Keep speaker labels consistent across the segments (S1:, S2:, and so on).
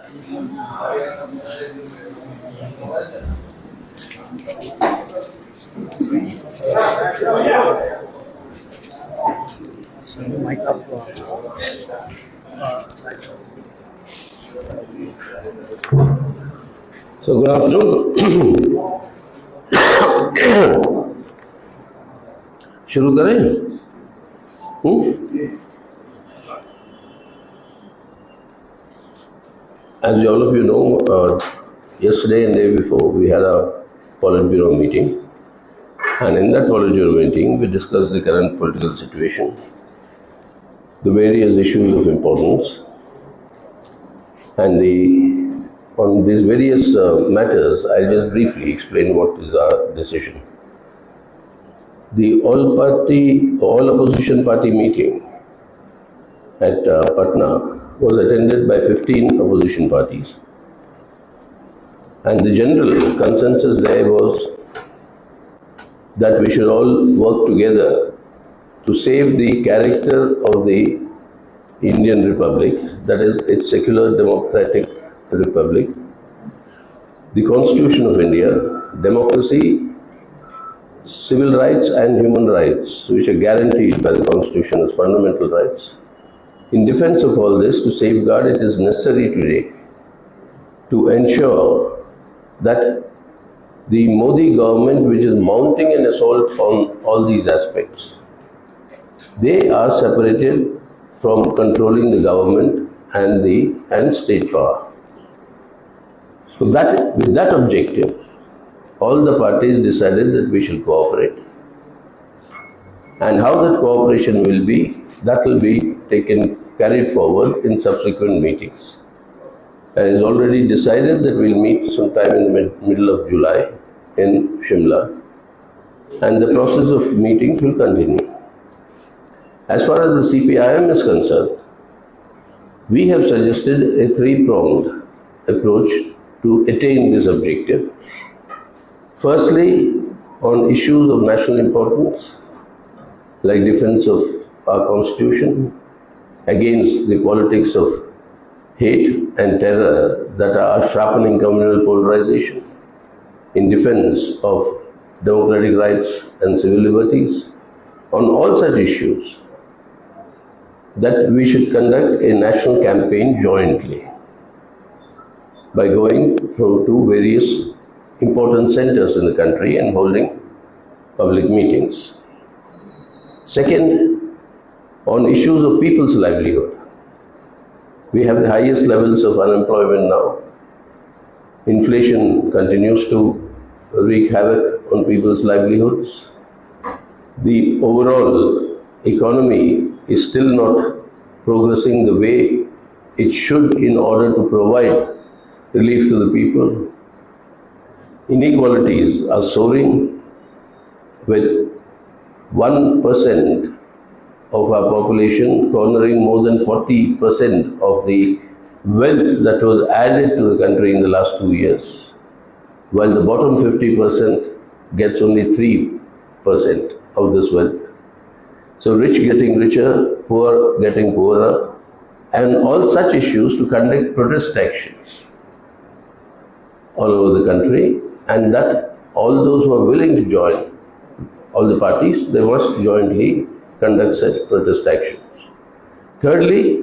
S1: So good afternoon. शुरू करें? As all of you know, yesterday and the day before we had a Politburo meeting, and in that Politburo meeting we discussed the current political situation, the various issues of importance, and on these various matters I'll just briefly explain what is our decision. The all opposition party meeting at Patna was attended by 15 opposition parties, and the general consensus there was that we should all work together to save the character of the Indian Republic, that is, its secular democratic republic, the Constitution of India, democracy, civil rights and human rights, which are guaranteed by the Constitution as fundamental rights. In defense of all this, to safeguard, it is necessary today to ensure that the Modi government, which is mounting an assault on all these aspects, they are separated from controlling the government and state power. So with that objective, all the parties decided that we shall cooperate. And how that cooperation will be, that will be carried forward in subsequent meetings. And it is already decided that we'll meet sometime in the middle of July in Shimla, and the process of meetings will continue. As far as the CPIM is concerned, we have suggested a three-pronged approach to attain this objective. Firstly, on issues of national importance, like defense of our Constitution, against the politics of hate and terror that are sharpening communal polarization, in defense of democratic rights and civil liberties, on all such issues, that we should conduct a national campaign jointly by going to various important centers in the country and holding public meetings. Second, on issues of people's livelihood. We have the highest levels of unemployment now. Inflation continues to wreak havoc on people's livelihoods. The overall economy is still not progressing the way it should in order to provide relief to the people. Inequalities are soaring, with 1% of our population cornering more than 40% of the wealth that was added to the country in the last 2 years, while the bottom 50% gets only 3% of this wealth. So rich getting richer, poor getting poorer, and all such issues to conduct protest actions all over the country, and that all those who are willing to join, all the parties, they must jointly conduct such protest actions. Thirdly,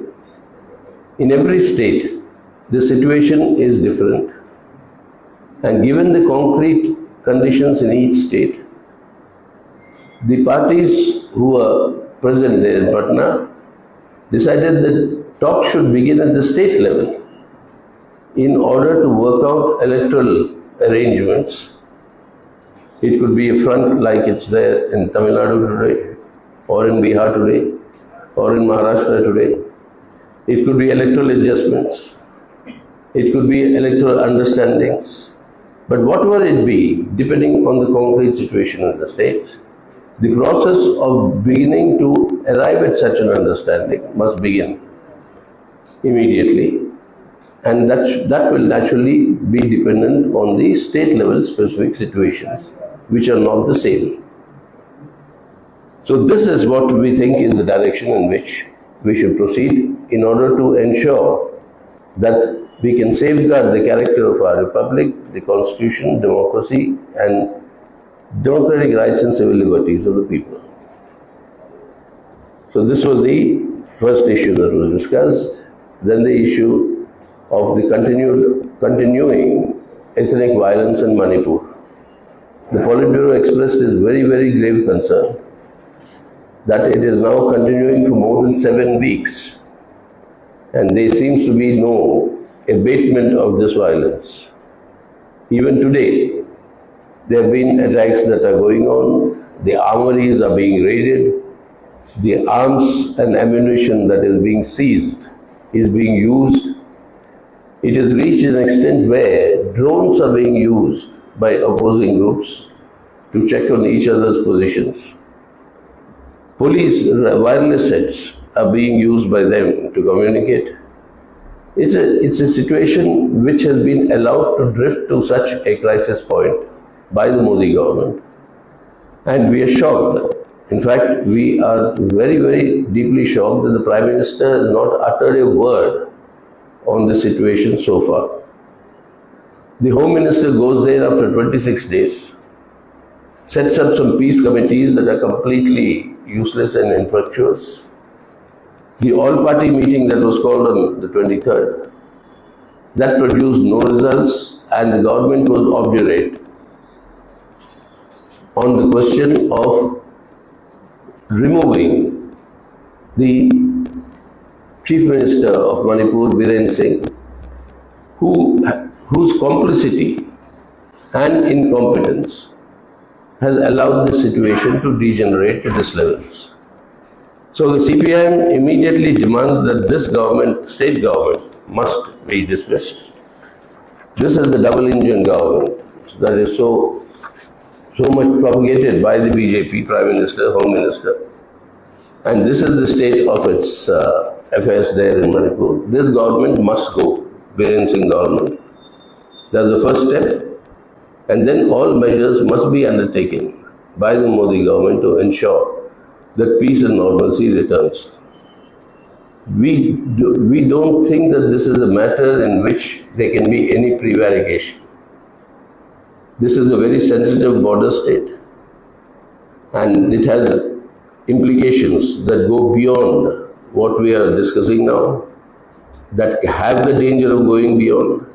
S1: in every state, the situation is different, and given the concrete conditions in each state, the parties who are present there in Patna decided that talks should begin at the state level in order to work out electoral arrangements. It could be a front like it's there in Tamil Nadu today, or in Bihar today, or in Maharashtra today. It could be electoral adjustments. It could be electoral understandings. But whatever it be, depending on the concrete situation in the states, the process of beginning to arrive at such an understanding must begin immediately. And that will naturally be dependent on the state level specific situations, which are not the same. So this is what we think is the direction in which we should proceed in order to ensure that we can safeguard the character of our republic, the constitution, democracy, and democratic rights and civil liberties of the people. So this was the first issue that was discussed. Then the issue of the continuing ethnic violence in Manipur. The Politburo expressed its very, very grave concern that it is now continuing for more than 7 weeks, and there seems to be no abatement of this violence. Even today, there have been attacks that are going on, the armories are being raided, the arms and ammunition that is being seized is being used. It has reached an extent where drones are being used by opposing groups to check on each other's positions. Police wireless sets are being used by them to communicate. It's a situation which has been allowed to drift to such a crisis point by the Modi government. And we are shocked. In fact, we are very, very deeply shocked that the Prime Minister has not uttered a word on the situation so far. The Home Minister goes there after 26 days, sets up some peace committees that are completely useless and infructuous. The all-party meeting that was called on the 23rd, that produced no results, and the government was obdurate on the question of removing the Chief Minister of Manipur, Biren Singh, whose complicity and incompetence has allowed the situation to degenerate to this levels. So the CPIM immediately demands that this government, state government, must be dismissed. This is the double-engine government that is so much propagated by the BJP Prime Minister, Home Minister. And this is the state of its affairs there in Manipur. This government must go, Biren Singh government. That's the first step. And then all measures must be undertaken by the Modi government to ensure that peace and normalcy returns. We don't think that this is a matter in which there can be any prevarication. This is a very sensitive border state, and it has implications that go beyond what we are discussing now, that have the danger of going beyond.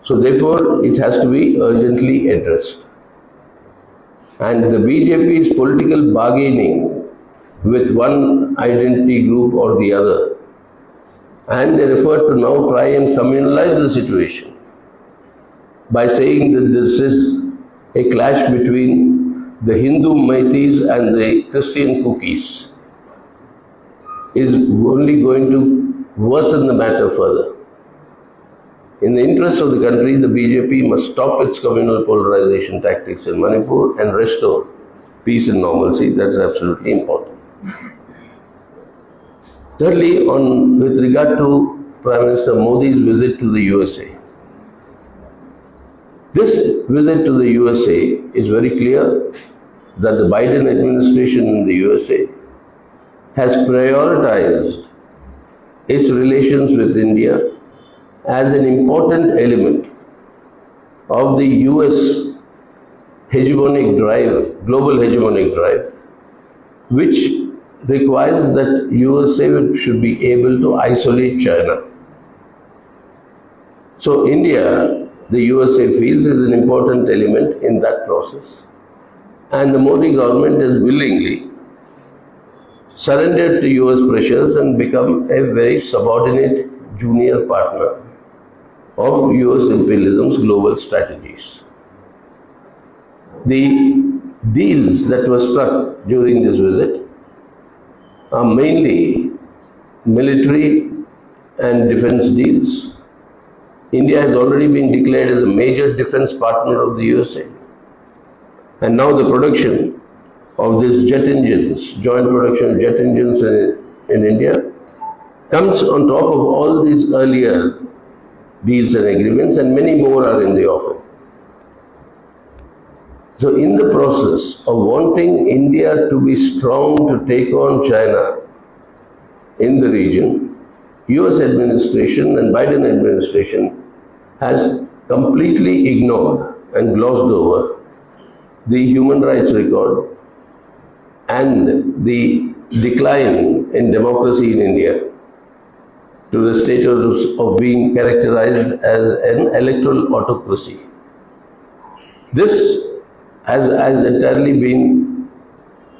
S1: So therefore, it has to be urgently addressed. And the BJP's political bargaining with one identity group or the other, and they refer to now try and communalize the situation by saying that this is a clash between the Hindu Maithis and the Christian Cookies, is only going to worsen the matter further. In the interest of the country, the BJP must stop its communal polarization tactics in Manipur and restore peace and normalcy. That's absolutely important. Thirdly, with regard to Prime Minister Modi's visit to the USA. This visit to the USA is very clear that the Biden administration in the USA has prioritized its relations with India as an important element of the US hegemonic drive, global hegemonic drive, which requires that USA should be able to isolate China. So India, the USA feels, is an important element in that process. And the Modi government has willingly surrendered to US pressures and become a very subordinate junior partner of US imperialism's global strategies. The deals that were struck during this visit are mainly military and defense deals. India has already been declared as a major defense partner of the USA. And now the production of these jet engines, joint production of jet engines in India, comes on top of all these earlier deals and agreements, and many more are in the offing. So in the process of wanting India to be strong to take on China in the region, US administration and Biden administration has completely ignored and glossed over the human rights record and the decline in democracy in India to the status of being characterized as an electoral autocracy. This has entirely been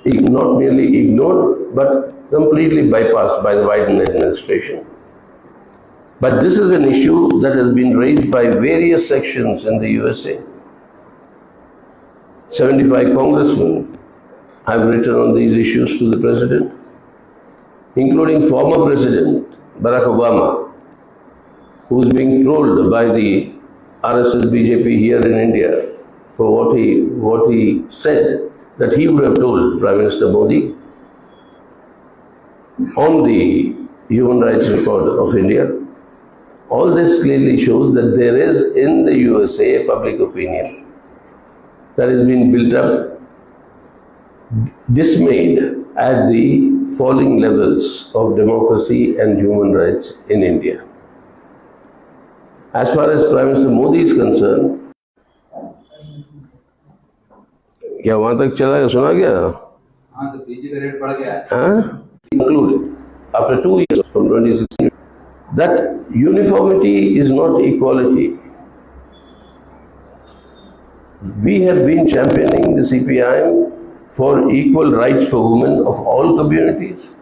S1: not merely ignored but completely bypassed by the Biden administration. But this is an issue that has been raised by various sections in the USA. 75 congressmen have written on these issues to the president, including former President Barack Obama, who is being trolled by the RSS BJP here in India for what he said that he would have told Prime Minister Modi on the human rights record of India. All this clearly shows that there is in the USA a public opinion that has been built up, dismayed at the falling levels of democracy and human rights in India. As far as Prime Minister Modi is concerned, क्या वहां तक चला गया, सुना गया? हाँ, तो पीछे का रेट बढ़ गया। Included after 2 years from 2016 that uniformity is not equality. We have been championing the CPIM for equal rights for women of all communities,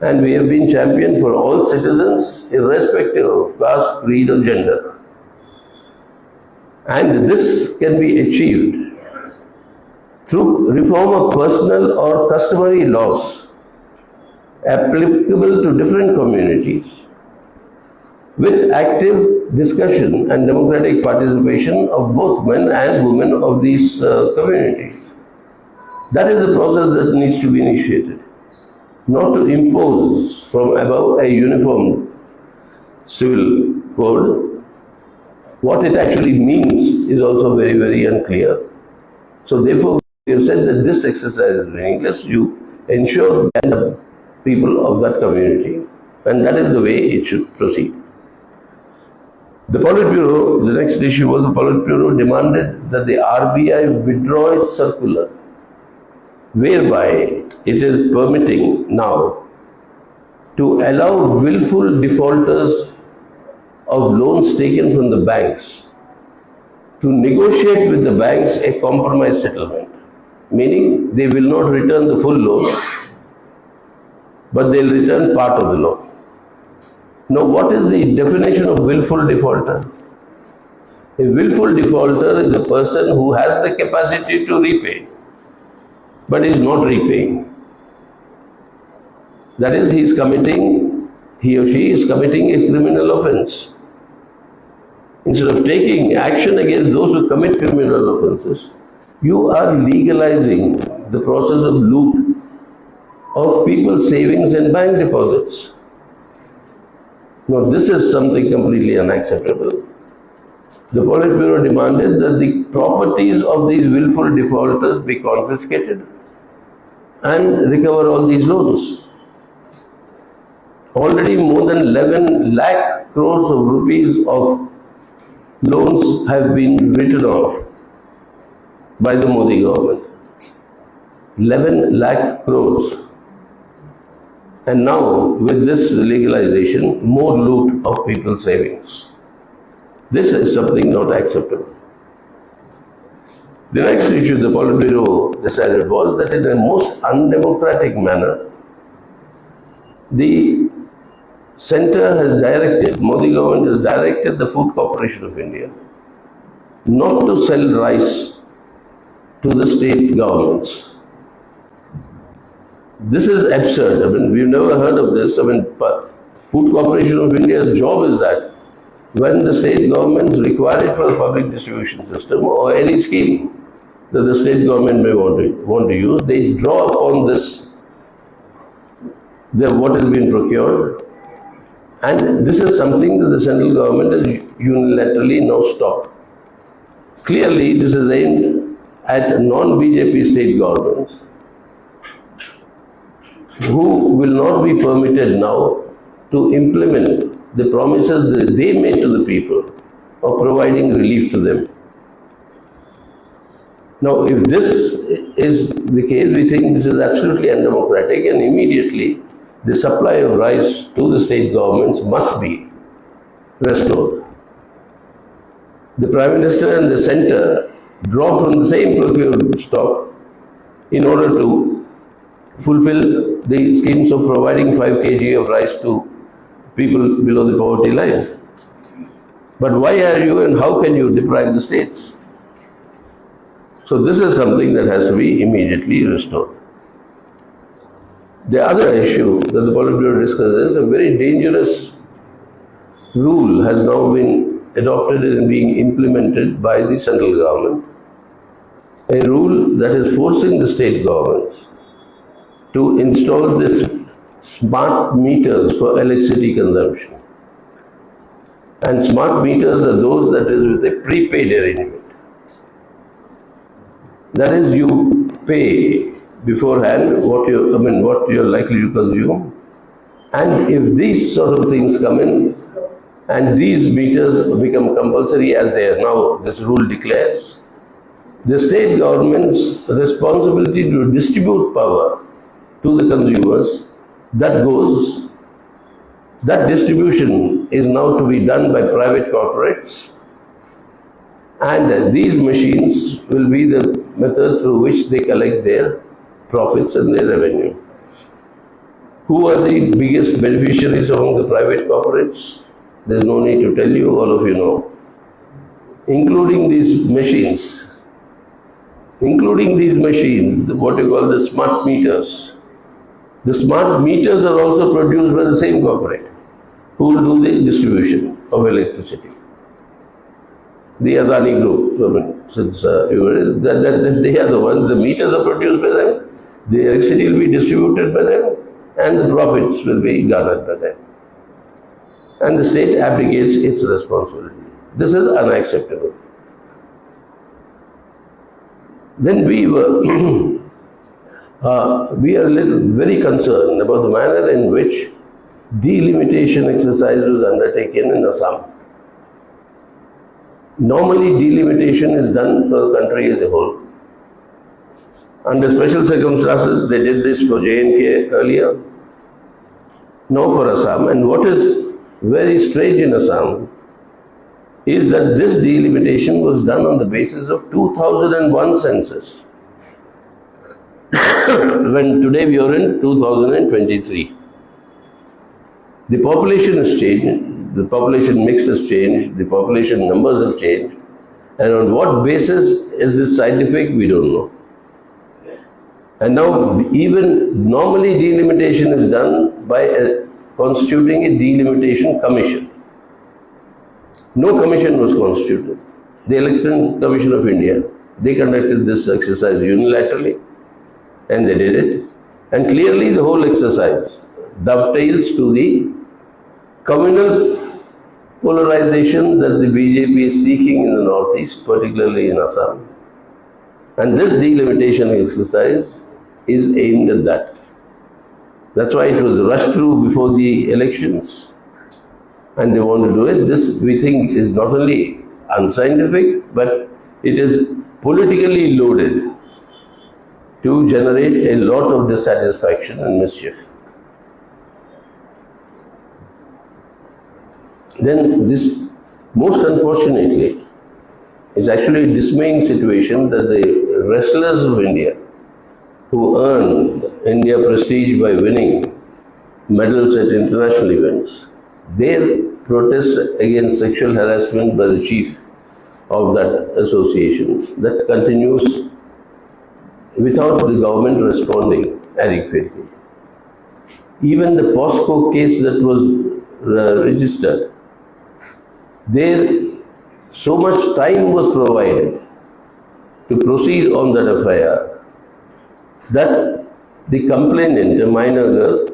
S1: and we have been champion for all citizens irrespective of caste, creed or gender. And this can be achieved through reform of personal or customary laws applicable to different communities, with active discussion and democratic participation of both men and women of these communities. That is the process that needs to be initiated, not to impose from above a uniform civil code. What it actually means is also very, very unclear. So therefore, we have said that this exercise is meaningless. You ensure the people of that community, and that is the way it should proceed. The Politburo, the next issue was the Politburo demanded that the RBI withdraw its circular, whereby it is permitting now to allow willful defaulters of loans taken from the banks to negotiate with the banks a compromise settlement, meaning they will not return the full loan, but they will return part of the loan. Now, what is the definition of willful defaulter? A willful defaulter is a person who has the capacity to repay, but is not repaying. That is, he or she is committing a criminal offense. Instead of taking action against those who commit criminal offenses, you are legalizing the process of loot of people's savings and bank deposits. Now, this is something completely unacceptable. The Politburo demanded that the properties of these willful defaulters be confiscated and recover all these loans. Already more than 11 lakh crores of rupees of loans have been written off by the Modi government. 11 lakh crores. And now, with this legalization, more loot of people's savings. This is something not acceptable. The next issue the Politburo decided was that in a most undemocratic manner, the centre has directed, Modi government has directed the Food Corporation of India not to sell rice to the state governments. This is absurd. I mean, we've never heard of this. I mean, Food Corporation of India's job is that when the state governments require it for the public distribution system or any scheme that the state government may want to use, they draw upon this, what has been procured, and this is something that the central government has unilaterally now stopped. Clearly, this is aimed at non-BJP state governments who will not be permitted now to implement the promises that they made to the people of providing relief to them. Now, if this is the case, we think this is absolutely undemocratic, and immediately the supply of rice to the state governments must be restored. The Prime Minister and the Centre draw from the same procured stock in order to fulfill the schemes of providing 5 kg of rice to people below the poverty line. But why are you and how can you deprive the states? So this is something that has to be immediately restored. The other issue that the Politburo discusses is a very dangerous rule has now been adopted and being implemented by the central government. A rule that is forcing the state governments to install this smart meters for electricity consumption. And smart meters are those that is with a prepaid arrangement. That is, you pay beforehand what you're likely to consume, and if these sort of things come in, and these meters become compulsory as they are now, this rule declares, the state government's responsibility to distribute power to the consumers, that distribution is now to be done by private corporates, and these machines will be the method through which they collect their profits and their revenue. Who are the biggest beneficiaries among the private corporates? There is no need to tell you, all of you know. Including these machines, what you call the smart meters. The smart meters are also produced by the same corporate who will do the distribution of electricity. The Adani Group, since they are the ones, the meters are produced by them, the electricity will be distributed by them, and the profits will be garnered by them. And the state abdicates its responsibility. This is unacceptable. Then we are very concerned about the manner in which delimitation exercise was undertaken in Assam. Normally, delimitation is done for the country as a whole. Under special circumstances, they did this for J&K earlier, now for Assam. And what is very strange in Assam is that this delimitation was done on the basis of 2001 census. When today we are in 2023. The population has changed, the population mix has changed, the population numbers have changed, and on what basis is this scientific, we don't know. And now even normally delimitation is done by constituting a delimitation commission. No commission was constituted. The Election Commission of India, they conducted this exercise unilaterally, and they did it. And clearly the whole exercise dovetails to the communal polarization that the BJP is seeking in the northeast, particularly in Assam. And this delimitation exercise is aimed at that. That's why it was rushed through before the elections. And they want to do it. This, we think, is not only unscientific, but it is politically loaded to generate a lot of dissatisfaction and mischief. Then this, most unfortunately, is actually a dismaying situation that the wrestlers of India, who earn India prestige by winning medals at international events, their protest against sexual harassment by the chief of that association, that continues without the government responding adequately. Even the POSCO case that was registered, there so much time was provided to proceed on that FIR that the complainant, a minor girl,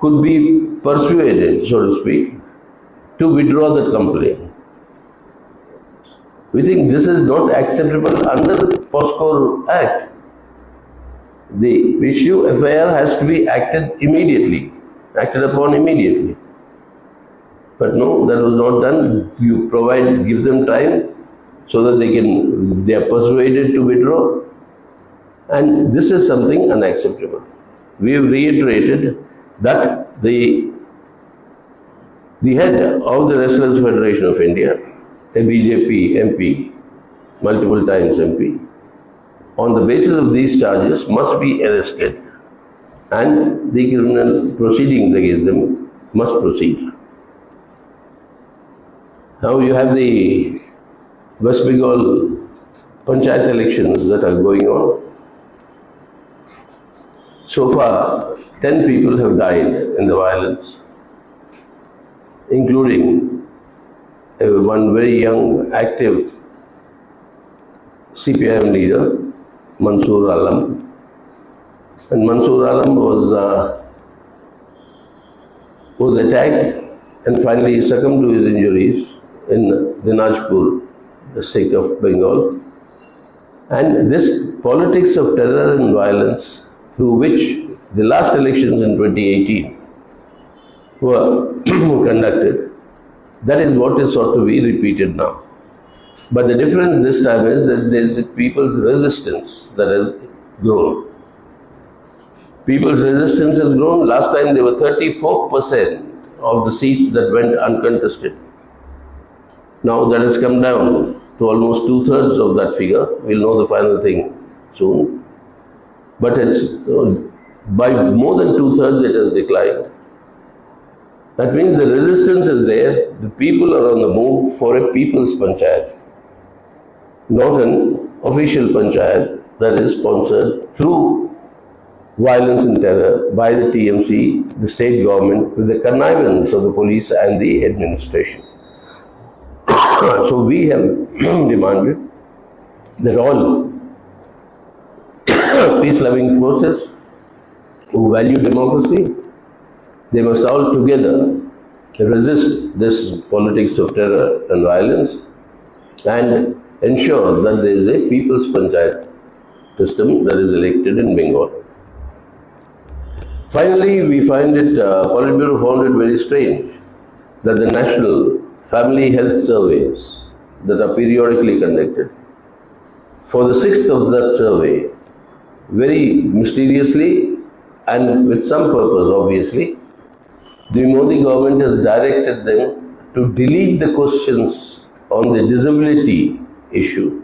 S1: could be persuaded, so to speak, to withdraw that complaint. We think this is not acceptable under the POSCO Act. The issue FIR has to be acted immediately. acted upon immediately. But no, that was not done. You give them time so that they are persuaded to withdraw. And this is something unacceptable. We have reiterated that the head of the Wrestlers Federation of India, a BJP MP, multiple times MP, on the basis of these charges must be arrested and the criminal proceedings against them must proceed. Now you have the West Bengal Panchayat elections that are going on. So far, 10 people have died in the violence, including one very young, active CPIM leader, Mansoor Alam. And Mansoor Alam was attacked and finally succumbed to his injuries in Dinajpur, the state of Bengal. And this politics of terror and violence through which the last elections in 2018 were conducted, that is what is sought to be repeated now. But the difference this time is that there is people's resistance that has grown. People's resistance has grown. Last time there were 34% of the seats that went uncontested. Now that has come down to almost 2/3 of that figure. We'll know the final thing soon. But it's by more than 2/3 it has declined. That means the resistance is there. The people are on the move for a people's panchayat, not an official panchayat that is sponsored through violence and terror by the TMC, the state government, with the connivance of the police and the administration. So we have demanded that all peace-loving forces who value democracy, they must all together resist this politics of terror and violence and ensure that there is a people's panchayat system that is elected in Bengal. Finally, we find it, Politburo found it very strange that the national family health surveys that are periodically conducted, for the 6th of that survey, very mysteriously and with some purpose obviously, the Modi government has directed them to delete the questions on the disability issue,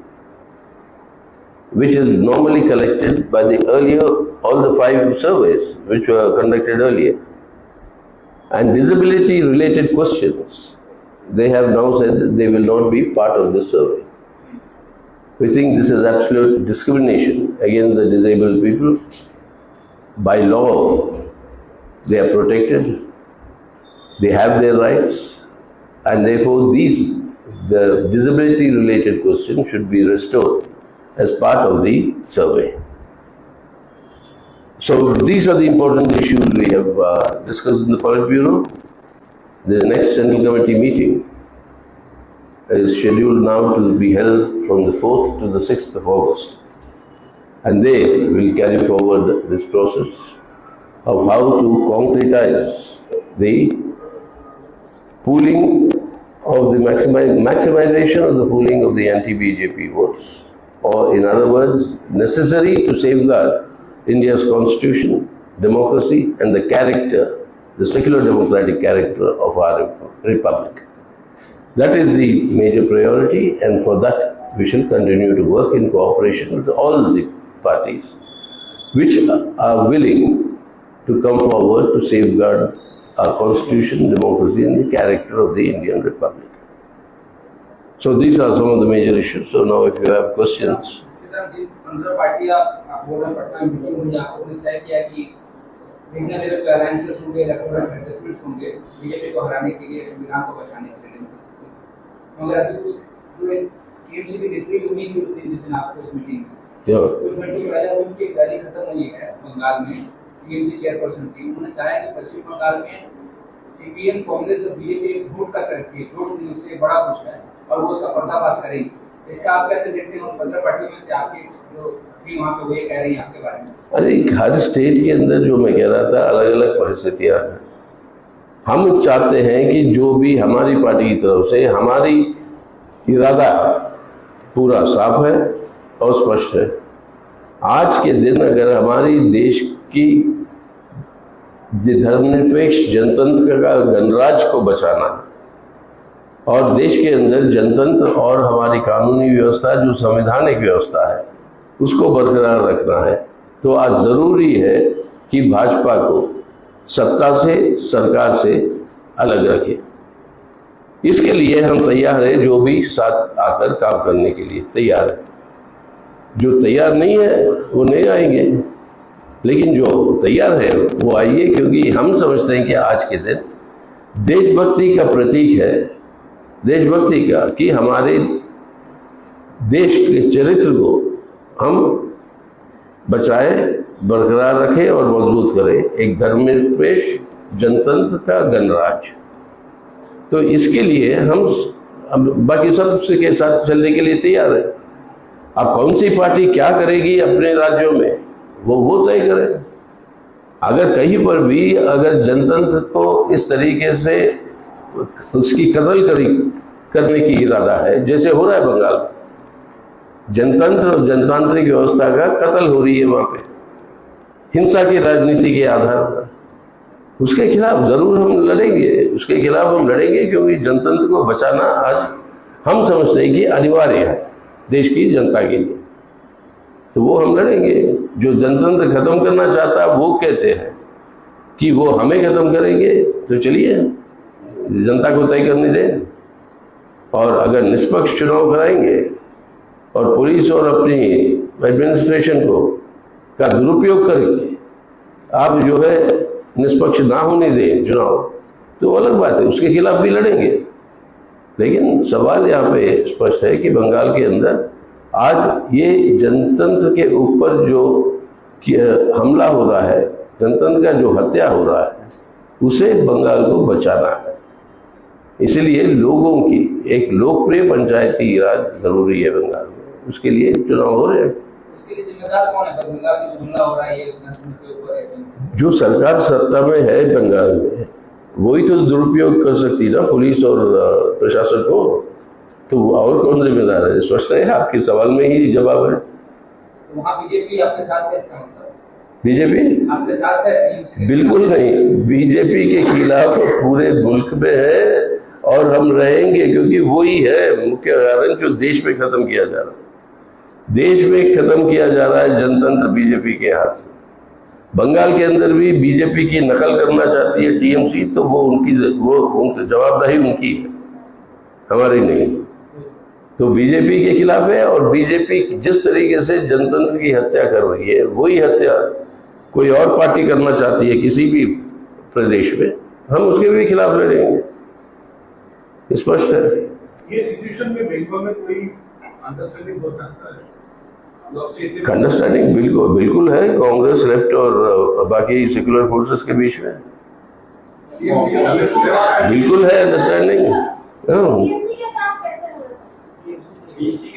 S1: which is normally collected by the earlier, all the 5 surveys which were conducted earlier. And disability related questions, they have now said that they will not be part of the survey. We think this is absolute discrimination against the disabled people. By law, they are protected, they have their rights, and therefore the disability related question should be restored as part of the survey. So these are the important issues we have discussed in the Politburo. The next Central Committee meeting is scheduled now to be held from the 4th to the 6th of August. And they will carry forward this process of how to concretize the pooling of the maximization of the pooling of the anti-BJP votes, or in other words, necessary to safeguard India's constitution, democracy and the character, the secular democratic character of our republic. That is the major priority, and for that we shall continue to work in cooperation with all the parties which are willing to come forward to safeguard our constitution, democracy and the character of the Indian Republic. So these are some of the major issues. So now if you have questions.
S2: Chairperson थी, उन्होंने कहा कि पश्चिम बंगाल में CPM, Congress और BJP झूठ कर रखी है, झूठ नहीं उससे बड़ा कुछ है और वो उसका पर्दाफाश करेगी। इसका आप कैसे देखते हैं? 15 पार्टियों में से आपकी जो थी वहाँ पे वो ये कह रही है आपके बारे में।
S1: अरे हर स्टेट के अंदर जो मैं कह रहा था अलग अलग परिस्थितियाँ हैं। हम चाहते हैं कि जो भी हमारी पार्टी की तरफ से हमारी इरादा पूरा साफ है और स्पष्ट है। आज के दिन अगर हमारी देश की धर्मनिरपेक्ष जनतंत्र का गणराज्य को बचाना और देश के अंदर जनतंत्र और हमारी कानूनी व्यवस्था जो संवैधानिक व्यवस्था है उसको बरकरार रखना है, तो आज ज़रूरी है कि भाजपा को सत्ता से, सरकार से अलग रखे। इसके लिए हम तैयार हैं, जो भी साथ आकर काम करने के लिए तैयार है। जो तैयार नहीं है वो नहीं आएंगे, लेकिन जो तैयार है वो आइए, क्योंकि हम समझते हैं कि आज के दिन देशभक्ति का प्रतीक है, देशभक्ति का, कि हमारे देश के चरित्र को हम बचाए, बरकरार रखें और मजबूत करें, एक धर्मनिरपेक्ष जनतंत्र का गणराज्य। तो इसके लिए हम बाकी सब के साथ चलने के लिए तैयार है। अब कौन सी पार्टी क्या करेगी अपने राज्यों में वो तय करे। अगर कहीं पर भी अगर जनतंत्र को इस तरीके से उसकी कत्ल करने की इरादा है, जैसे हो रहा है बंगाल में, जनतंत्र और जनतांत्रिक व्यवस्था का कत्ल हो रही है वहां पे हिंसा की राजनीति के आधार पर, उसके खिलाफ जरूर हम लड़ेंगे, उसके खिलाफ हम लड़ेंगे, क्योंकि जनतंत्र को बचाना आज हम समझते हैं कि अनिवार्य है देश की जनता के लिए। तो वो हम लड़ेंगे। जो जनतंत्र खत्म करना चाहता है वो कहते हैं कि वो हमें खत्म करेंगे, तो चलिए जनता को तय करने दें। और अगर निष्पक्ष चुनाव कराएंगे और पुलिस और अपनी एडमिनिस्ट्रेशन को का दुरुपयोग करेंगे, आप जो है निष्पक्ष ना होने दें चुनाव, तो अलग बात है, उसके खिलाफ भी लड़ेंगे। लेकिन सवाल यहाँ पे स्पष्ट है कि बंगाल के अंदर आज ये जनतंत्र के ऊपर जो हमला हो रहा है, जनतंत्र का जो हत्या हो रहा है, उसे बंगाल को बचाना है। इसलिए लोगों की एक लोकप्रिय पंचायती राज जरूरी है बंगाल में, उसके लिए चुनाव हो रहे हैं।
S2: उसके लिए जिम्मेदार कौन है? बंगाल में जो हमला हो रहा है ये के ऊपर है, जो
S1: सरकार सत्ता में है बंगाल में, वही तो दुरुपयोग कर सकती है ना पुलिस और प्रशासन को। तो और कौन जिम्मेदार है? स्पष्ट है, आपके सवाल में ही जवाब है।
S2: तो वहाँ बीजेपी आपके साथ है, इसका मतलब
S1: बीजेपी
S2: आपके साथ है?
S1: बिल्कुल नहीं, बीजेपी के खिलाफ पूरे मुल्क में है और हम रहेंगे, क्योंकि वही है मुख्य कारण जो देश में खत्म किया जा रहा है। देश में खत्म किया जा रहा है जनतंत्र बीजेपी के हाथ से। बंगाल के अंदर भी बीजेपी की नकल करना चाहती है टीएमसी, तो वो उनकी जवाबदारी उनकी है, हमारी नहीं। तो बीजेपी के खिलाफ है, और बीजेपी जिस तरीके से जनतंत्र की हत्या कर रही है, वही हत्या कोई और पार्टी करना चाहती है किसी भी प्रदेश में, हम उसके भी खिलाफ लड़ेंगे। स्पष्ट है।
S3: ये सिचुएशन में बंगाल में कोई अंडरस्टैंडिंग हो सकता है?
S1: अंडरस्टैंडिंग बिल्कुल है, कांग्रेस, लेफ्ट और बाकी सेक्युलर फोर्सेस के बीच में बिल्कुल है अंडरस्टैंडिंग।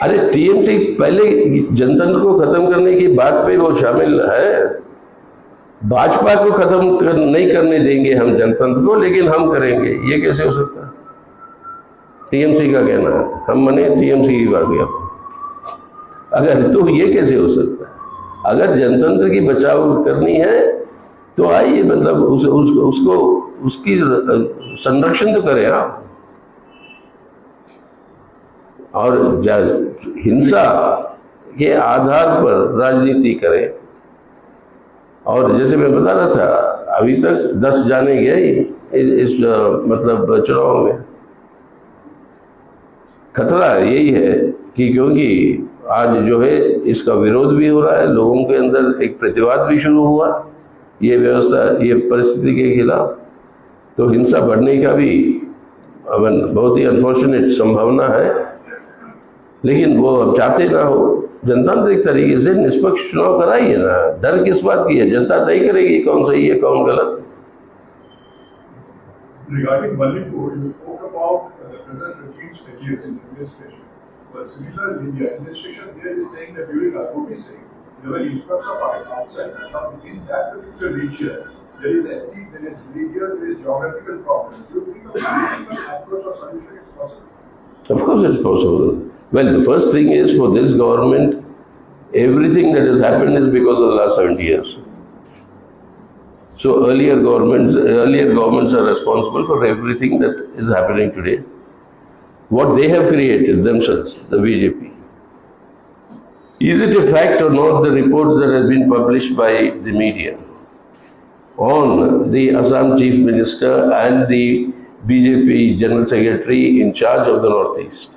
S1: अरे टीएमसी पहले जनतंत्र को खत्म करने की बात पे वो शामिल है। भाजपा को खत्म नहीं करने देंगे हम जनतंत्र को, लेकिन हम करेंगे, ये कैसे हो सकता है? टीएमसी का कहना है, हम माने टीएमसी की बात किया, अगर तो ये कैसे हो सकता है? अगर जनतंत्र की बचाव करनी है तो आइए, मतलब उसको उसकी संरक्षण तो करें आप। और हिंसा के आधार पर राजनीति करें। और जैसे मैं बता रहा था, अभी तक 10 जाने गए इस मतलब चुनाव में। खतरा यही है कि क्योंकि आज जो है इसका विरोध भी हो रहा है, लोगों के अंदर एक प्रतिवाद भी शुरू हुआ ये व्यवस्था, ये परिस्थिति के खिलाफ, तो हिंसा बढ़ने का भी बहुत ही अनफॉर्चुनेट संभावना है। लेकिन वो अब चाहते ना हो, जनतांत्रिक तरीके से निष्पक्ष चुनाव कराइए ना, डर किस बात की है? जनता तय करेगी कौन सही है कौन गलत।
S3: Regarding Manipur, you spoke about the present regime's failures in administration. But similarly, the administration there is saying that during Agumi Singh, there were influx of outside. Now, in that particular region, there is ethnic, there is religious, there is geographical problems. Do you think a political approach or solution is possible?
S1: Of course it's possible. Well, the first thing is for this government, everything that has happened is because of the last 70 years. So earlier governments are responsible for everything that is happening today. What they have created themselves, the BJP. Is it a fact or not, the reports that have been published by the media on the Assam Chief Minister and the BJP General Secretary in charge of the Northeast,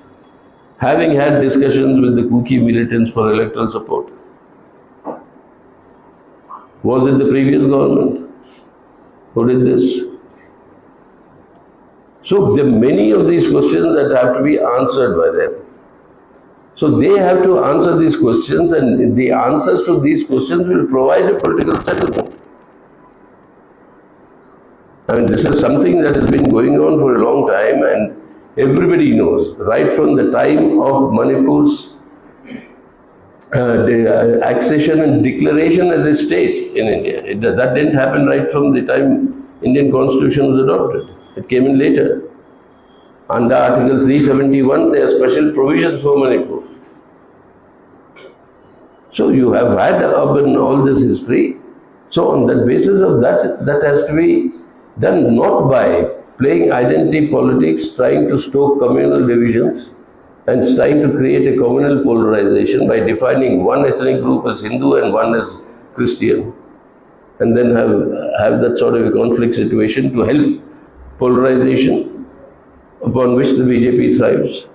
S1: having had discussions with the Kuki militants for electoral support? Was it the previous government who did this? So there are many of these questions that have to be answered by them. So they have to answer these questions, and the answers to these questions will provide a political settlement. I mean, this is something that has been going on for a long time, and everybody knows, right from the time of Manipur's accession and declaration as a state in India. That didn't happen right from the time Indian Constitution was adopted. It came in later. Under Article 371, there are special provisions for Manipur. So you have had all this history. So on that basis of that has to be done not by playing identity politics, trying to stoke communal divisions, and trying to create a communal polarization by defining one ethnic group as Hindu and one as Christian, and then have that sort of a conflict situation to help polarization upon which the BJP thrives.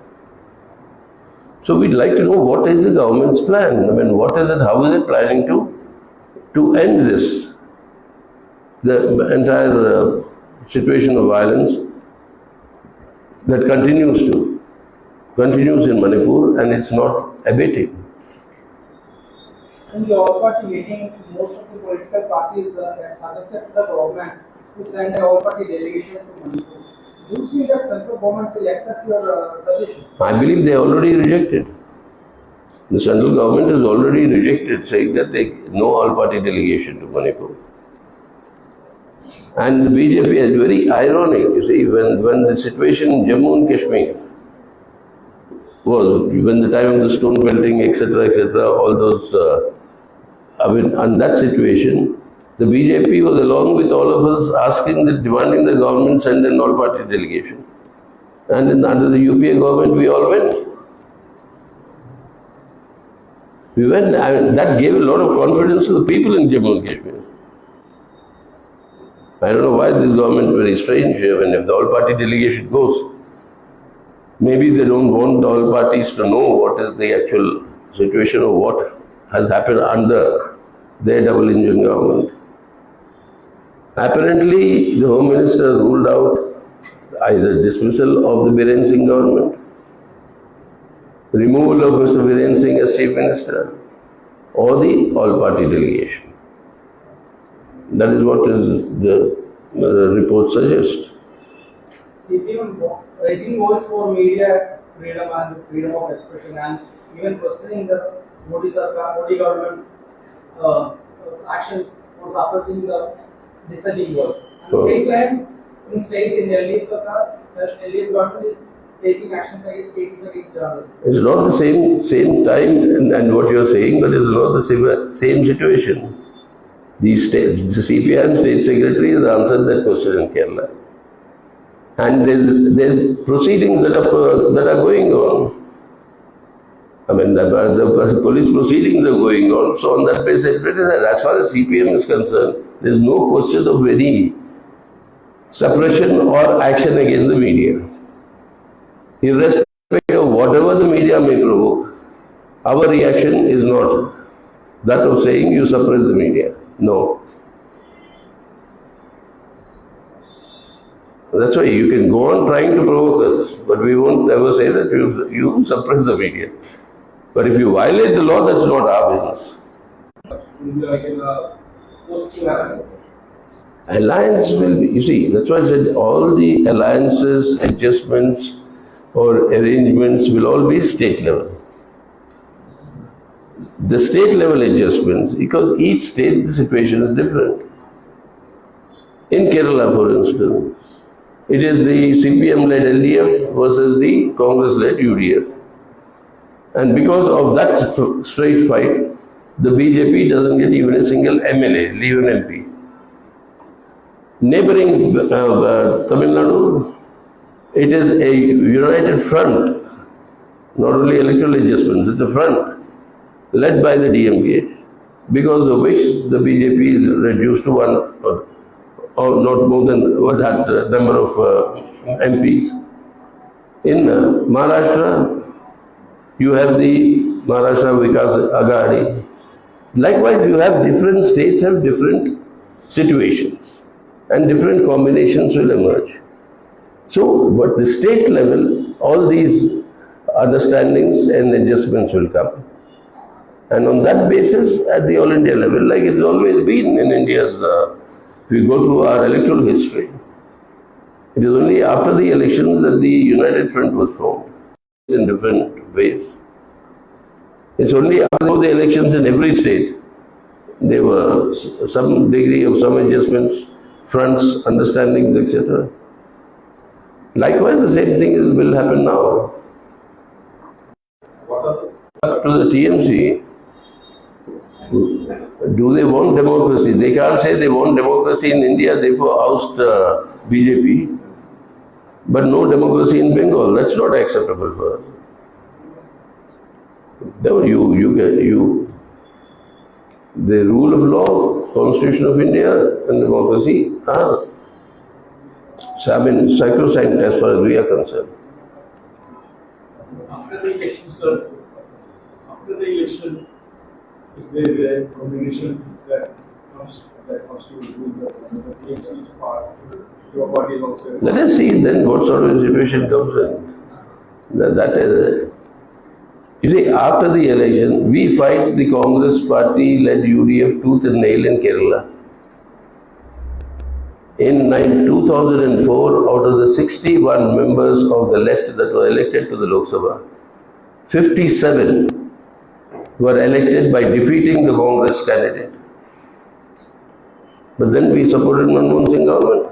S1: So we'd like to know what is the government's plan. I mean, what is it? How is it planning to end this? The entire situation of violence that continues in Manipur, and it's not abating.
S2: In the all-party meeting, most of the political parties suggested to the government to send an all-party delegation to Manipur. Do you think that central government will accept your suggestion?
S1: I believe they already rejected. The central government has already rejected, saying that no all-party delegation to Manipur. And the BJP is very ironic, you see, when the situation in Jammu and Kashmir was, when the time of the stone pelting, etc., all those, on that situation, the BJP was along with all of us demanding the government send an all-party delegation. And under the UPA government, we all went. We went, and that gave a lot of confidence to the people in Jammu and Kashmir. I don't know why this government is very strange here, and if the all-party delegation goes, maybe they don't want all parties to know what is the actual situation of what has happened under their double-engine government. Apparently, the Home Minister ruled out either dismissal of the Biren Singh government, removal of Mr. Biren Singh as Chief Minister, or the all-party delegation. That is what the report suggests.
S2: CPM raising voice for media freedom and freedom of expression, and even questioning the Modi government's actions for suppressing the dissenting voice. At the same time, in state in LDF Sarkar, the LDF government is taking cases against journalists.
S1: It's not the same time and what you are saying, but it's not the same situation. The CPM State Secretary has answered that question in Kerala. And there's proceedings that are going on. I mean, the police proceedings are going on. So on that basis, as far as CPM is concerned, there is no question of any suppression or action against the media. Irrespective of whatever the media may provoke, our reaction is not that of saying you suppress the media. No. That's why you can go on trying to provoke us, but we won't ever say that you suppress the media. But if you violate the law, that's not our business. Alliance will be, you see, that's why I said all the alliances, adjustments or arrangements will all be state level. The state level adjustments, because each state the situation is different. In Kerala, for instance, it is the CPM-led LDF versus the Congress-led UDF. And because of that straight fight, the BJP doesn't get even a single MLA, leave an MP. Neighboring Tamil Nadu, it is a united front, not only electoral adjustments, it's a front led by the DMK, because of which the BJP is reduced to one or not more than that number of MPs. In Maharashtra, you have the Maharashtra Vikas Aghadi. Likewise, you have different states have different situations and different combinations will emerge. So, but the state level, all these understandings and adjustments will come. And on that basis, at the All India level, like it's always been in India's, if we go through our electoral history, it is only after the elections that the United Front was formed in different ways. It's only after the elections in every state, there were some degree of some adjustments, fronts, understandings, etc. Likewise, the same thing will happen now. Up to the TMC, do they want democracy? They can't say they want democracy in India, therefore oust BJP, but no democracy in Bengal. That's not acceptable for us. The rule of law, Constitution of India and democracy are, sacrosanct as far as we are concerned.
S4: After the election, sir, if there is a combination that comes to the TMC's part, your party is also.
S1: Let us see then what sort of situation comes in. That is. You see, after the election, we fight the Congress party-led UDF tooth and nail in Kerala. In 2004, out of the 61 members of the left that were elected to the Lok Sabha, 57 were elected by defeating the Congress candidate. But then we supported Manmohan Singh government.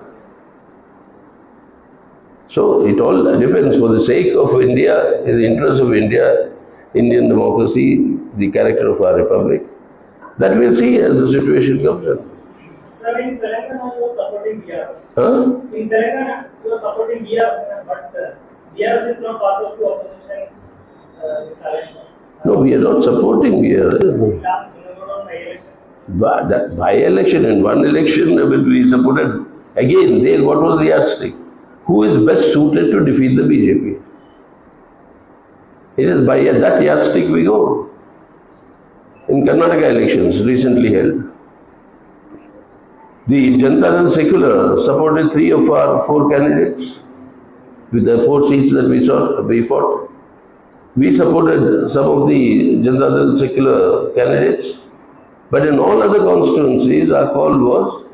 S1: So it all depends. For the sake of India, in the interest of India, Indian democracy, the character of our republic, that we'll see as the situation comes in.
S5: Sir, in Telangana you are supporting BRS.
S1: Huh?
S5: In Telangana you are supporting BRS, but BRS is not part of the opposition.
S1: No, we are not supporting BRS.
S5: Last by-election.
S1: But that by-election, in one election, we supported. Again, there, what was the yardstick? Who is best suited to defeat the BJP? It is by that yardstick we go. In Karnataka elections, recently held, the Janata Dal Secular supported 3 of our 4 candidates with the 4 seats that we fought. We supported some of the Janata Dal Secular candidates, but in all other constituencies, our call was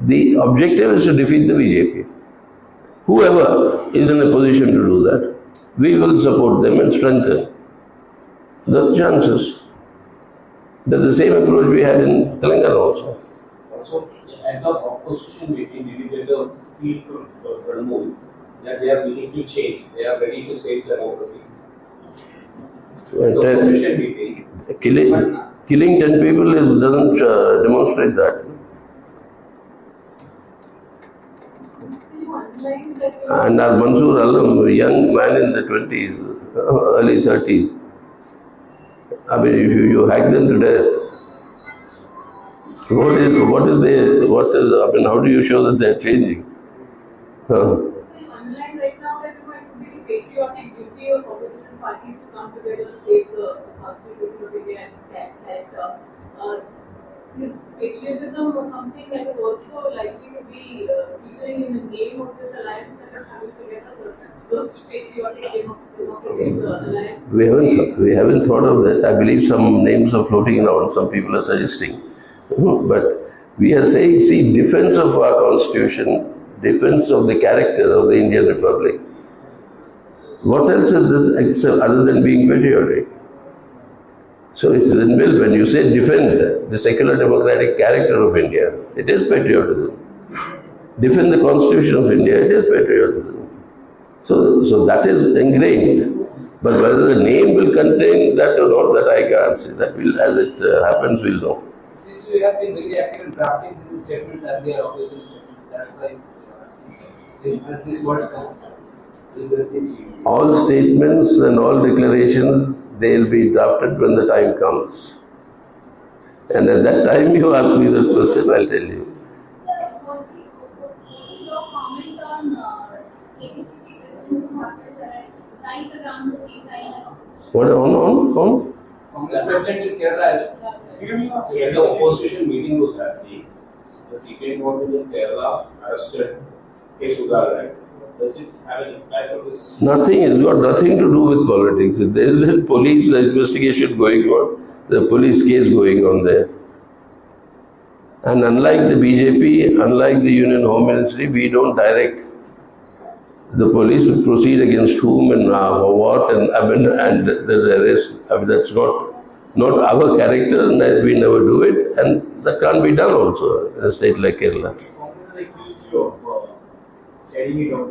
S1: the objective is to defeat the BJP. Whoever is in a position to do that, we will support them and strengthen the chances. That's the same approach we had in Telangana also.
S6: Also, as the opposition meeting, we get a feel from Trendingvideo that they are willing to change, they are ready to save democracy. The opposition meeting.
S1: Killing 10 people doesn't demonstrate that. And our Mansoor Alam, a young man in the 20s, early 30s, I mean, if you hack them to death, how do you show that they're changing?
S7: Unlike right now, that it would be the patriotic duty of opposition parties to come together to save the Constitution of India and is patriotism or something that is also likely to be featuring in the name of this alliance that is coming together? The patriotic democratic alliance.
S1: We haven't thought of that. I believe some names are floating around, some people are suggesting. But we are saying, see, defense of our constitution, defense of the character of the Indian Republic. What else is this except other than being patriotic? So it's inbuilt when you say defend the secular democratic character of India. It is patriotism. defend the Constitution of India, it is patriotism. So that is ingrained. But whether the name will contain that or not, that I can't say. That will, as it happens, we'll know.
S2: Since you have been very active in drafting these statements and their opposition statements, that's why this is what
S1: All statements and all declarations, they'll be drafted when the time comes. And at that time you ask me the question, I'll tell you.
S8: Sir, what is your comment on APCC President Bhatt's arrest right around the same time?
S1: What on?
S2: the president in Kerala is
S6: When the opposition meeting was happening, the CPM government in Kerala arrested K. Sugar, right? Does it have an impact on this?
S1: Nothing, it's got nothing to do with politics. There is a police investigation going on, the police case going on there. And unlike the BJP, unlike the Union Home Ministry, we don't direct the police to proceed against whom and what and there's arrest. That's not our character, and we never do it, and that can't be done also in a state like Kerala.
S4: Congress has accused you of setting it up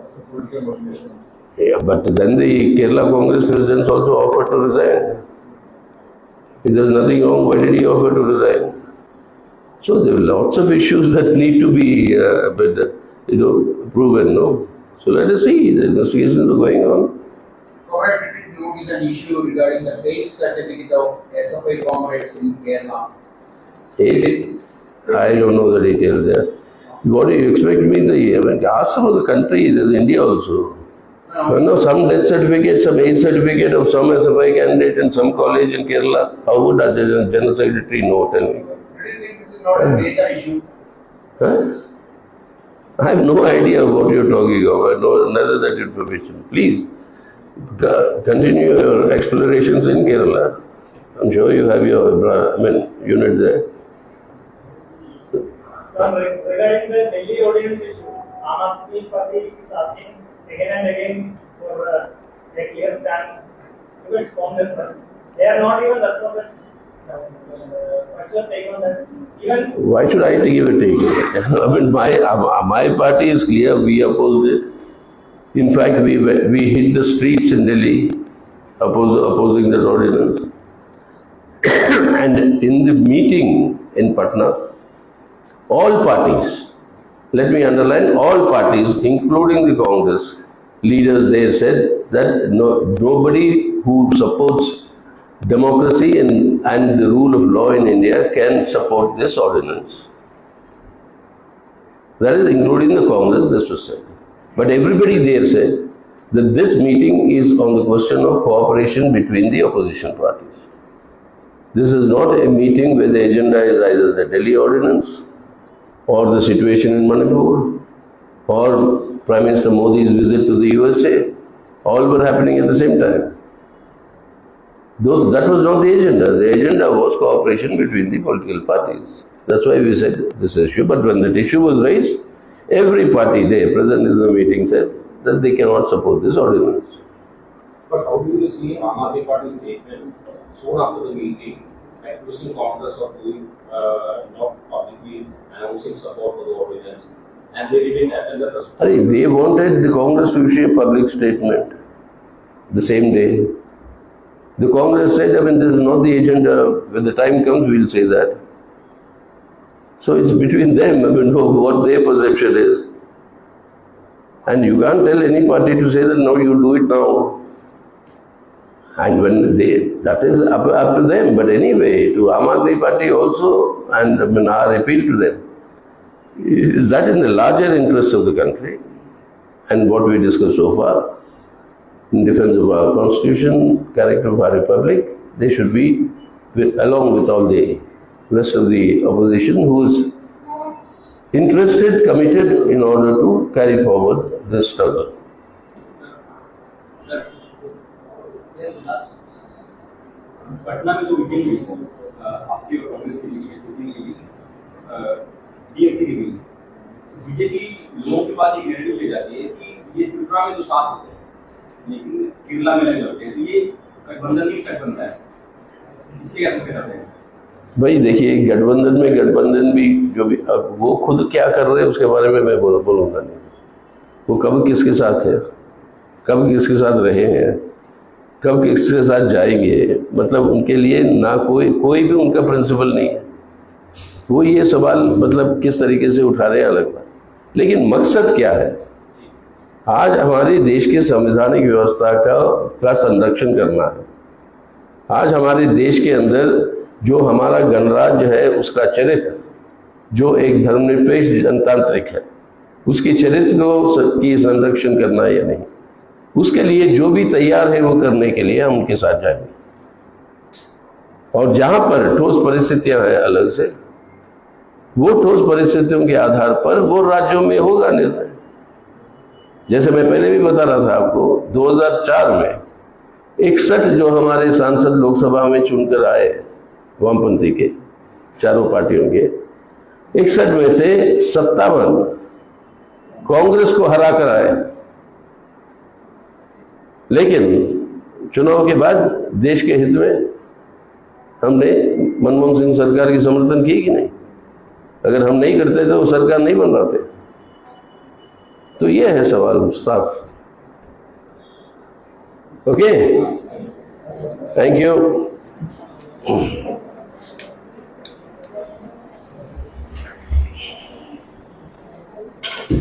S4: as a political motivation.
S1: Yeah, but then the Kerala Congress president also offered to resign. If there's nothing wrong, why did he offer to resign? So there are lots of issues that need to be proven, no? So let us see, the investigations are going on.
S2: Comrade did notice an issue regarding the fake certificate of SFI comrades in Kerala.
S1: I don't know the details there. What do you expect me? Ask about the country, there's India also. No, some death certificate, some age certificate of some SFI candidate in some college in Kerala. How would a general secretary know? Tell me.
S2: Do you think this is not a data issue?
S1: Huh? I have no idea what you're talking about. I know neither that information. Please continue your explorations in Kerala. I'm sure you have your unit there.
S5: Sir, regarding the Delhi audience issue, Aam Aadmi Party is asking again and again for a clear stand to its Congress. They are not even responding. What's your take on that? Even
S1: Why should I give a take? My party is clear, we opposed it. In fact, we hit the streets in Delhi opposing that ordinance. And in the meeting in Patna, all parties, let me underline, all parties, including the Congress leaders there, said that nobody who supports democracy and the rule of law in India can support this ordinance. That is including the Congress, this was said. But everybody there said that this meeting is on the question of cooperation between the opposition parties. This is not a meeting where the agenda is either the Delhi ordinance or the situation in Manipur or Prime Minister Modi's visit to the USA. All were happening at the same time. That was not the agenda. The agenda was cooperation between the political parties. That's why we said this issue. But when that issue was raised, every party there present in the meeting said that they cannot support this ordinance.
S6: But how do you see Aam Aadmi Party's statement soon after the meeting, accusing Congress of doing not publicly announcing support for the ordinance, and they didn't attend the press conference?
S1: They wanted the Congress to issue a public statement the same day. The Congress said, this is not the agenda. When the time comes, we'll say that. So it's between them, what their perception is. And you can't tell any party to say that, no, you do it now. And when that is up to them. But anyway, to Aam Aadmi Party also, and our appeal to them, is that in the larger interest of the country, and what we discussed so far, in defense of our constitution, character of our republic, they should be, along with all the rest of the opposition, who is interested, committed in order to carry forward this struggle.
S2: Sir. Yes, sir.
S9: Patna में जो meeting हुई sir आपकी और कांग्रेस के बीच में sitting के बीच DMC के बीच BJP लोगों के पास एक नैरेटिव ले जाती है कि ये त्रिपुरा में जो साथ होते हैं लेकिन केरला में नहीं होते हैं, तो ये गठबंधन नहीं गठबंधन है, इसलिए क्या कहना चाहिए?
S1: भाई देखिए, गठबंधन भी जो भी, अब वो खुद क्या कर रहे हैं उसके बारे में मैं बोलूँगा नहीं। वो कब किसके साथ है, कब किसके साथ रहे हैं, कब किसके साथ जाएंगे, मतलब उनके लिए ना कोई भी उनका प्रिंसिपल नहीं है। वो ये सवाल मतलब किस तरीके से उठा रहे हैं अलग बात, लेकिन मकसद क्या है? आज हमारे देश के संवैधानिक व्यवस्था का संरक्षण करना है। आज हमारे देश के अंदर जो हमारा गणराज्य है उसका चरित्र, जो एक धर्मनिरपेक्ष जनतांत्रिक है, उसके चरित्र को की संरक्षण करना है या नहीं, उसके लिए जो भी तैयार है वो करने के लिए हम उनके साथ जाएंगे। और जहां पर ठोस परिस्थितियां हैं अलग से, वो ठोस परिस्थितियों के आधार पर वो राज्यों में होगा निर्णय। जैसे मैं पहले भी बता रहा था आपको, 2004 में 61 जो हमारे सांसद लोकसभा में चुनकर आए वामपंथी के, चारों पार्टियों के, 61 में से 57 कांग्रेस को हरा कर आए। लेकिन चुनाव के बाद देश के हित में हमने मनमोहन सिंह सरकार की समर्थन की कि नहीं? अगर हम नहीं करते तो वो सरकार नहीं बन पाते। तो ये है सवाल साफ। Okay, thank you.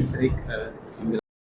S6: सर, एक सिंगल